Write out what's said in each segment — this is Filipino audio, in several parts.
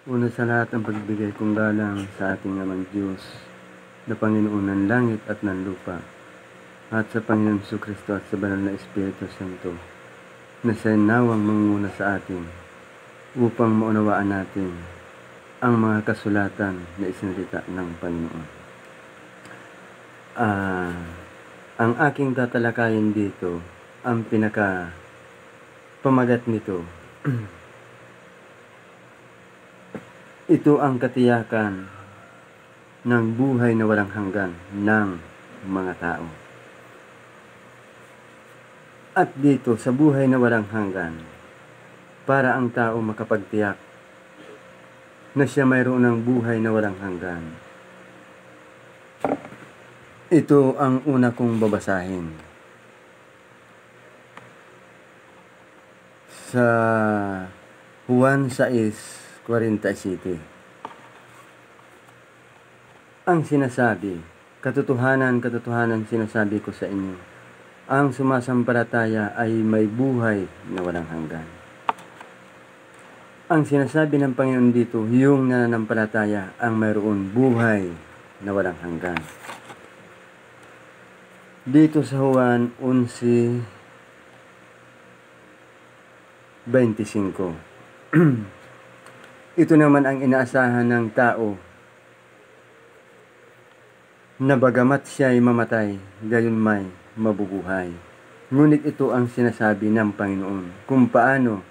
Una sa lahat ang pagbigay kong galang sa ating Amang Diyos, na Panginoon ng langit at ng lupa, at sa Panginoon Jesucristo at sa Banal na Espiritu Santo, na siya'y nawang manguna sa atin upang maunawaan natin ang mga kasulatan na isinalita ng Panginoon. Ang aking tatalakayin dito, ang pamagat nito, ito ang katiyakan ng buhay na walang hanggan ng mga tao. At dito sa buhay na walang hanggan, para ang tao makapagtiyak na siya mayroon ng buhay na walang hanggan, ito ang una kong babasahin. Sa Juan 6:47. Ang sinasabi, katotohanan sinasabi ko sa inyo, ang sumasampalataya ay may buhay na walang hanggan. Ang sinasabi ng Panginoon dito, yung nananampalataya ang mayroon buhay na walang hanggan. Dito sa Juan 11:25. Ito naman ang inaasahan ng tao, na bagamat siya ay mamatay, gayon may mabubuhay. Ngunit ito ang sinasabi ng Panginoon, kung paano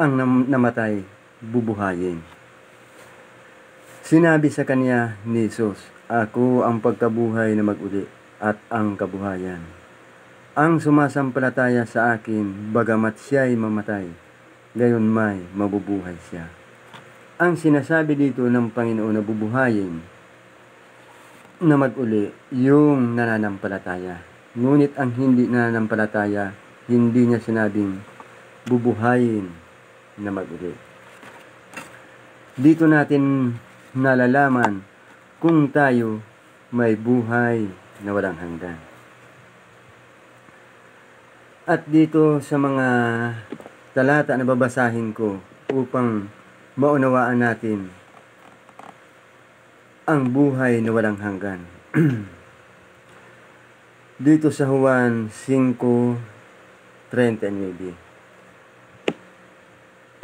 ang namatay bubuhayin. Sinabi sa kanya ni Jesus, ako ang pagkabuhay na mag-uli at ang kabuhayan. Ang sumasampalataya sa akin, bagamat siya ay mamatay, gayon may mabubuhay siya. Ang sinasabi dito ng Panginoon na bubuhayin, na mag-uli, yung nananampalataya. Ngunit ang hindi nananampalataya, hindi niya sinabing bubuhayin na mag-uli. Dito natin nalalaman kung tayo may buhay na walang hanggan. At dito sa mga talata na babasahin ko upang maunawaan natin ang buhay na walang hanggan. Dito sa Juan 5:39.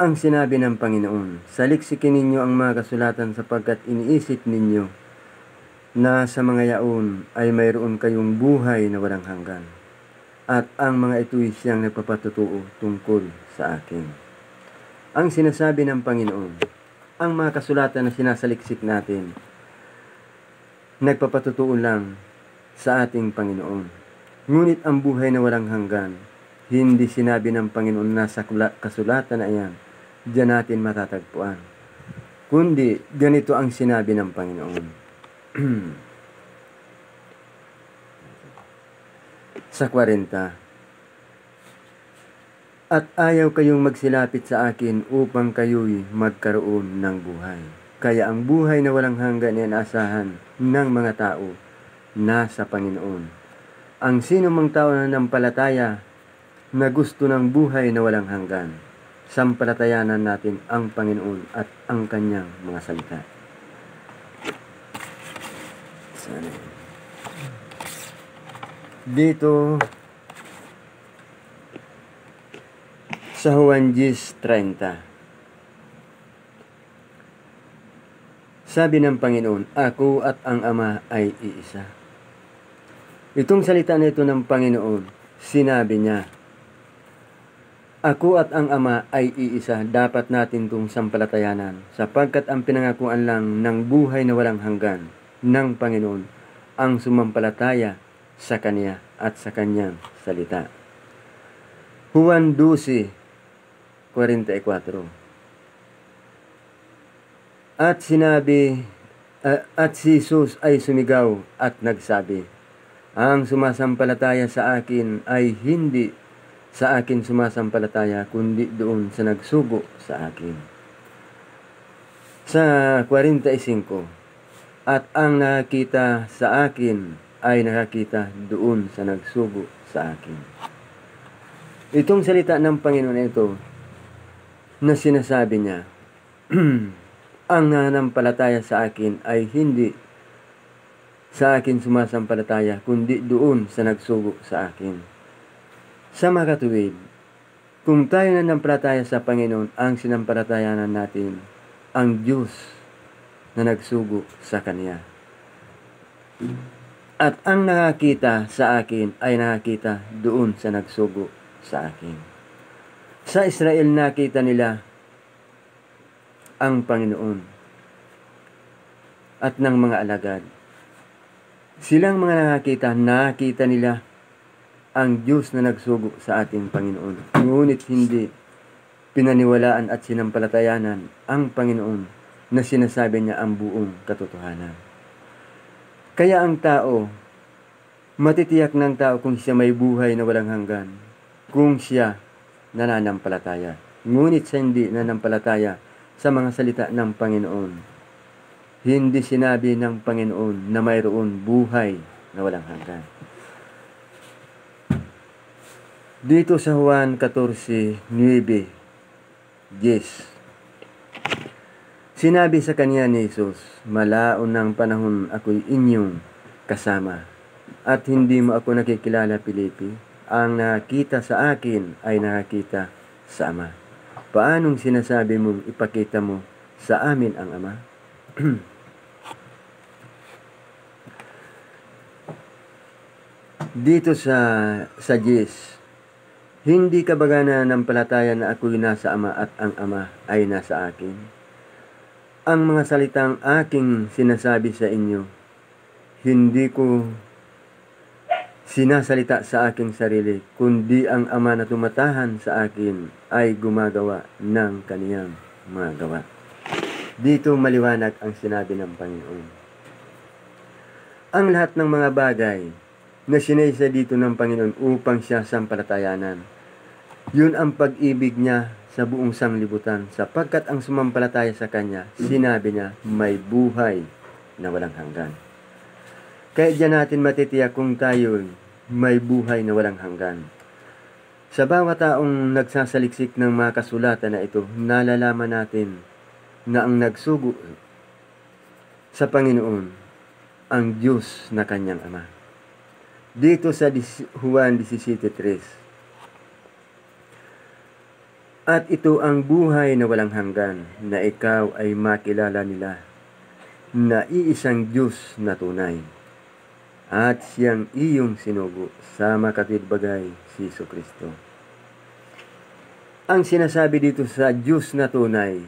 Ang sinabi ng Panginoon, saliksikin ninyo ang mga kasulatan sapagkat iniisip ninyo na sa mga yaon ay mayroon kayong buhay na walang hanggan. At ang mga ito'y siyang nagpapatutuo tungkol sa akin. Ang sinasabi ng Panginoon, ang mga kasulatan na sinasaliksik natin, nagpapatutuo lang sa ating Panginoon. Ngunit ang buhay na walang hanggan, hindi sinabi ng Panginoon na sa kasulatan na iyan, diyan natin matatagpuan. Kundi, ganito ang sinabi ng Panginoon. Sa 40. At ayaw kayong magsilapit sa akin upang kayo'y magkaroon ng buhay. Kaya ang buhay na walang hanggan ay inaasahan ng mga tao nasa Panginoon. Ang sino mang tao na nampalataya na gusto ng buhay na walang hanggan, sampalatayanan natin ang Panginoon at ang kanyang mga salita. Dito sa Juan 10:30. Sabi ng Panginoon, ako at ang Ama ay iisa. Itong salita na ito ng Panginoon, sinabi niya, ako at ang Ama ay iisa, dapat natin itong sampalatayanan, sapagkat ang pinangakuan lang ng buhay na walang hanggan ng Panginoon ang sumampalataya sa Kanya at sa Kanyang salita. Juan 12:44. At si Jesus ay sumigaw at nagsabi, ang sumasampalataya sa akin ay hindi sa akin sumasampalataya, kundi doon sa nagsugo sa akin. Sa 45, at ang nakakita sa akin ay nakakita doon sa nagsugo sa akin. Itong salita ng Panginoon ito na sinasabi niya, Ang nananampalataya sa akin ay hindi sa akin sumasampalataya, kundi doon sa nagsugo sa akin. Sa mga katuwid, kung tayo nananampalataya sa Panginoon, ang sinampalatayanan natin ang Diyos na nagsugo sa Kanya. At ang nakakita sa akin ay nakakita doon sa nagsugo sa akin. Sa Israel nakita nila ang Panginoon at ng mga alagad. Silang mga nakita nila ang Diyos na nagsugo sa ating Panginoon. Ngunit hindi pinaniwalaan at sinampalatayanan ang Panginoon na sinasabi niya ang buong katotohanan. Kaya ang tao, matitiyak ng tao kung siya may buhay na walang hanggan, kung siya nananampalataya. Ngunit siya hindi nananampalataya sa mga salita ng Panginoon. Hindi sinabi ng Panginoon na mayroon buhay na walang hanggan. Dito sa Juan 14:9, sinabi sa kanya ni Jesus, "Malaon ng panahon ako'y inyong kasama, at hindi mo ako nakikilala, Pilipi. Ang nakita sa akin ay nakita sa Ama. Paanong sinasabi mo, ipakita mo sa amin ang Ama?" Dito sa Jis, hindi ka baga nananampalataya na ako'y nasa Ama at ang Ama ay nasa akin? Ang mga salitang aking sinasabi sa inyo, hindi ko sinasalita sa aking sarili, kundi ang Ama na tumatahan sa akin ay gumagawa ng kaniyang mga gawa. Dito maliwanag ang sinabi ng Panginoon. Ang lahat ng mga bagay na sinaysa dito ng Panginoon upang siya sampalatayanan, yun ang pag-ibig niya sa buong sanglibutan, sapagkat ang sumampalataya sa Kanya, sinabi niya, may buhay na walang hanggan. Kaya diyan natin matitiyak kung tayo may buhay na walang hanggan. Sa bawat taong nagsasaliksik ng mga kasulatan na ito, nalalaman natin na ang nagsugo sa Panginoon, ang Diyos na Kanyang Ama. Dito sa Juan 17:3, "At ito ang buhay na walang hanggan, na ikaw ay makilala nila, na iisang Diyos na tunay, at siyang iyong sinugo sa makatwidbagay si Jesucristo." Ang sinasabi dito sa Diyos na tunay,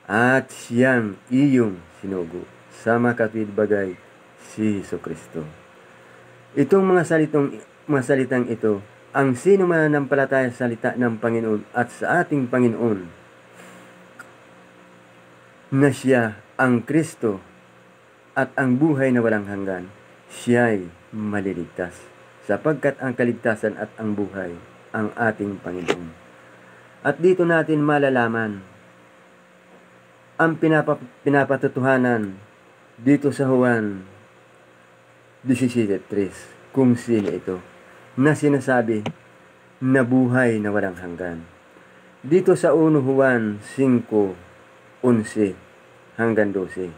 at siyang iyong sinugo sa makatwidbagay si Jesucristo. Itong mga salitang ito, ang sino man nananampalataya sa salita ng Panginoon at sa ating Panginoon, na siya ang Kristo at ang buhay na walang hanggan, siya'y maliligtas, sapagkat ang kaligtasan at ang buhay ang ating Panginoon. At dito natin malalaman ang pinapatutuhanan dito sa Juan 17:3, kung sino ito na sinasabi na buhay na walang hanggan. Dito sa 1 Juan 5:11 hanggang 12.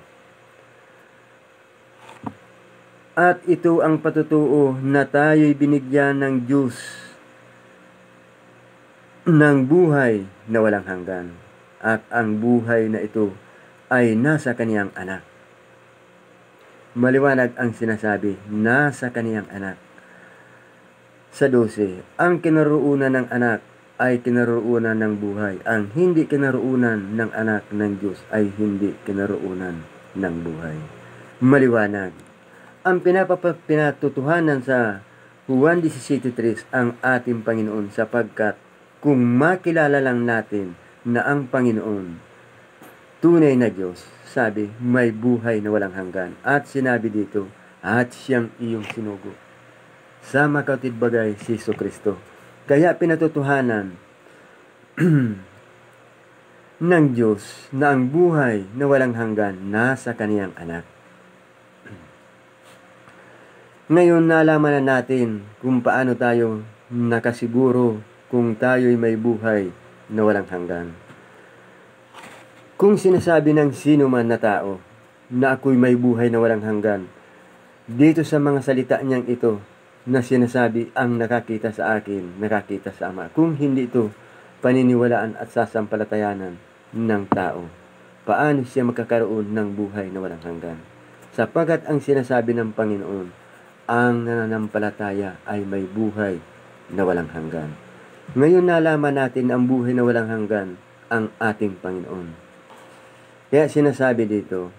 "At ito ang patutuo na tayo'y binigyan ng Diyos ng buhay na walang hanggan, at ang buhay na ito ay nasa Kaniyang Anak." Maliwanag ang sinasabi, nasa Kaniyang Anak. Sa 12, "Ang kinaroonan ng anak ay kinaroonan ng buhay. Ang hindi kinaroonan ng anak ng Diyos ay hindi kinaroonan ng buhay." Maliwanag. Ang pinatutuhanan sa Juan 17:3 ang ating Panginoon, sapagkat kung makilala lang natin na ang Panginoon, tunay na Diyos, sabi, may buhay na walang hanggan. At sinabi dito, at siyang iyong sinugo sa makatwidbagay si Jesucristo. Kaya pinatutuhanan ng Diyos na ang buhay na walang hanggan nasa Kaniyang Anak. Ngayon nalaman na natin kung paano tayo nakasiguro kung tayo'y may buhay na walang hanggan. Kung sinasabi ng sino man na tao na ako'y may buhay na walang hanggan, dito sa mga salita niyang ito na sinasabi ang nakakita sa akin, nakakita sa Ama. Kung hindi ito paniniwalaan at sasampalatayanan ng tao, paano siya magkakaroon ng buhay na walang hanggan? Sapagkat ang sinasabi ng Panginoon, ang nananampalataya ay may buhay na walang hanggan. Ngayon nalaman natin ang buhay na walang hanggan ang ating Panginoon. Kaya sinasabi dito,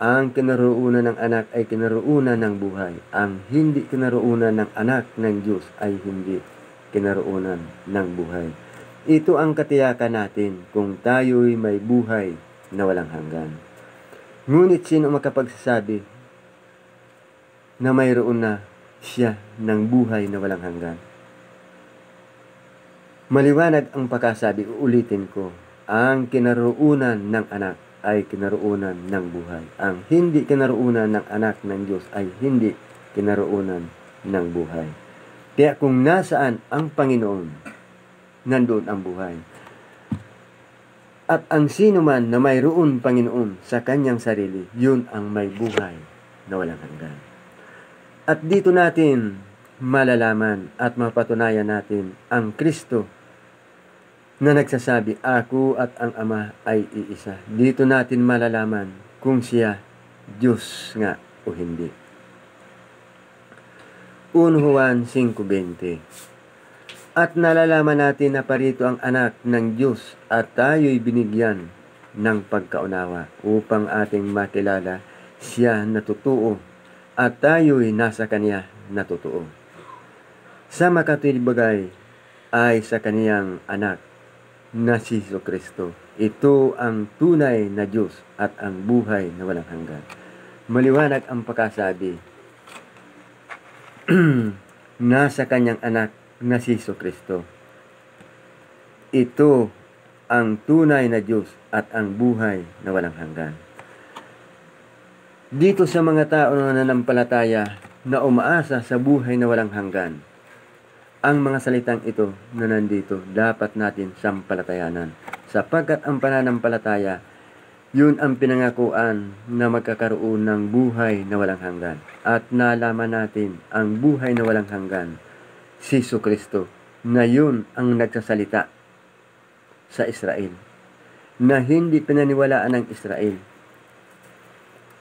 ang kinaroonan ng anak ay kinaroonan ng buhay. Ang hindi kinaroonan ng anak ng Diyos ay hindi kinaroonan ng buhay. Ito ang katiyakan natin kung tayo'y may buhay na walang hanggan. Ngunit sino makapagsasabi na mayroon na siya ng buhay na walang hanggan? Maliwanag ang pagkasabi, uulitin ko, ang kinaroonan ng anak ay kinaroonan ng buhay. Ang hindi kinaroonan ng anak ng Diyos ay hindi kinaroonan ng buhay. Kaya kung nasaan ang Panginoon, nandoon ang buhay. At ang sino man na mayroon Panginoon sa kanyang sarili, yun ang may buhay na walang hanggan. At dito natin malalaman at mapatunayan natin ang Kristo na nagsasabi, ako at ang Ama ay iisa. Dito natin malalaman kung siya Diyos nga o hindi. 1 Juan 5:20. At nalalaman natin na parito ang anak ng Diyos at tayo'y binigyan ng pagkaunawa upang ating makilala siya na totoo at tayo'y nasa kanya na totoo. Sa makatibagay ay sa kaniyang anak na si Jesucristo. Ito ang tunay na Diyos at ang buhay na walang hanggan. Maliwanag ang pagkasabi, nasa kanyang anak na si Jesucristo. Ito ang tunay na Diyos at ang buhay na walang hanggan. Dito sa mga tao na nanampalataya na umaasa sa buhay na walang hanggan, ang mga salitang ito na nandito dapat natin sampalatayanan. Sapagkat ang pananampalataya, yun ang pinangakuan na magkakaroon ng buhay na walang hanggan. At nalaman natin ang buhay na walang hanggan, si Jesucristo, na yun ang nagsasalita sa Israel, na hindi pinaniwalaan ng Israel.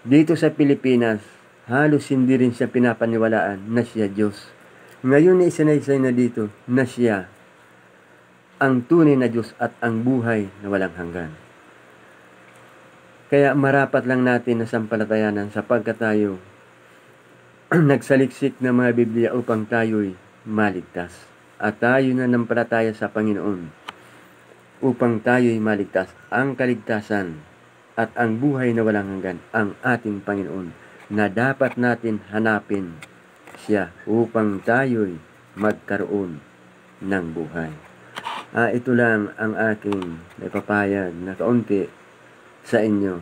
Dito sa Pilipinas, halos hindi rin siya pinapaniwalaan na siya Diyos. Ngayon na isinaysay na dito na siya ang tunay na Diyos at ang buhay na walang hanggan. Kaya marapat lang natin na sampalatayanan sapagkat tayo nagsaliksik ng mga Biblia upang tayo'y maligtas. At tayo na nampalataya sa Panginoon upang tayo'y maligtas. Ang kaligtasan at ang buhay na walang hanggan ang ating Panginoon na dapat natin hanapin siya upang tayo'y magkaroon ng buhay. Ito lang ang aking naipapayag na kaunti sa inyo.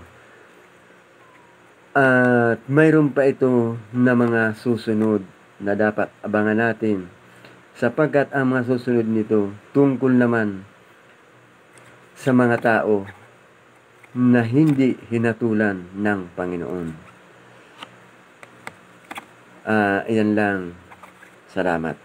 At mayroon pa ito na mga susunod na dapat abangan natin sapagkat ang mga susunod nito tungkol naman sa mga tao na hindi hinatulan ng Panginoon. Iyan lang. Salamat.